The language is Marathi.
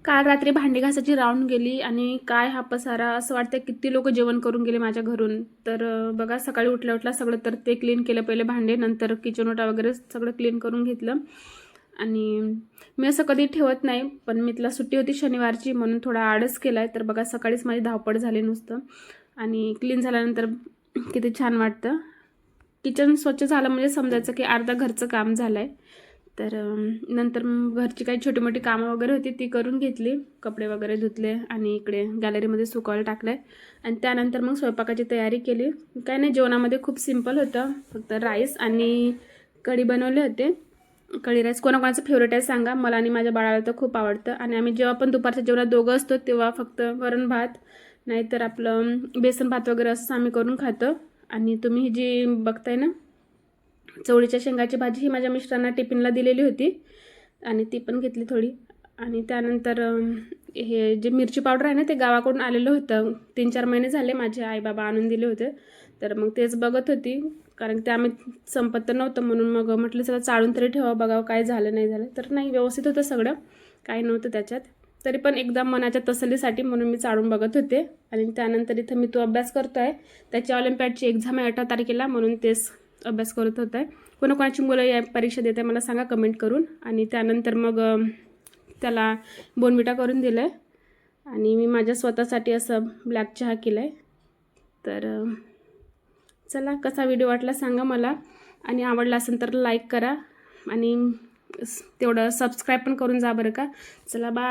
काल रात्री भांडी घासायची राहून गेली आणि काय हा पसारा, असं वाटतं किती लोक जेवण करून गेले माझ्या घरून. तर बघा सकाळी उठल्या उठल्या सगळं तर ते क्लीन केलं, पहिले भांडे, नंतर किचन ओटा वगैरे सगळं क्लीन करून घेतलं. आणि मी असं कधी ठेवत नाही, पण मी तिला सुट्टी होती शनिवारची म्हणून थोडा आळस केलाय. तर बघा सकाळीच माझी धावपळ झाली नुसतं. आणि क्लीन झाल्यानंतर किती छान वाटतं. किचन स्वच्छ झालं म्हणजे समजायचं की अर्धा घरचं काम झालं आहे. तर नंतर घरची काही छोटी मोठी कामं वगैरे होती ती करून घेतली, कपडे वगैरे धुतले आणि इकडे गॅलरीमध्ये सुकायला टाकलं आहे. आणि त्यानंतर मग स्वयंपाकाची तयारी केली. काय नाही, जेवणामध्ये खूप सिंपल होतं, फक्त राईस आणि कढी बनवले होते. कढी राईस कोणाकोणाचं फेवरेट आहे सांगा, मला आणि माझ्या बाळाला तर खूप आवडतं. आणि आम्ही जेव्हा पण दुपारच्या जेवणात दोघं असतो तेव्हा फक्त वरण भात, नाहीतर आपलं बेसन भात वगैरे असं आम्ही करून खातो. आणि तुम्ही ही जी बघताय ना चवळीच्या शेंगाची भाजी, ही माझ्या मिस्टरांना टिफिनला दिलेली होती आणि ती पण घेतली थोडी. आणि त्यानंतर हे जे मिरची पावडर आहे ना ते गावाकडून आलेलं होतं, 3-4 महिने झाले माझे आई बाबा आणून दिले होते. तर मग तेच बघत होती, कारण ते आम्ही संपत तर नव्हतं म्हणून मग म्हटलं सगळं चाळून तरी ठेवा, बघावं काय झालं नाही झालं. तर नाही, व्यवस्थित होतं सगळं, काही नव्हतं त्याच्यात. तरी पण एकदा मनाच्या तसल्लीसाठी म्हणून मी चाळून बघत होते. आणि त्यानंतर इथं मी तो अभ्यास करतो आहे, त्याची ऑलिम्पियाडची एक्झाम आहे 18 तारखेला, म्हणून तेच अभ्यास करत होत आहे. कोणाकोणाची मुलं या परीक्षा देते मला सांगा कमेंट करून. आणि त्यानंतर मग त्याला बोनविटा करून दिलं आहे आणि मी माझ्या स्वतःसाठी असं ब्लॅक चहा केला आहे. तर चला, कसा व्हिडिओ वाटला सांगा मला, आणि आवडला असेल तर लाईक करा आणि तेवढं सबस्क्राईब पण करून जा बरं का. चला बाय.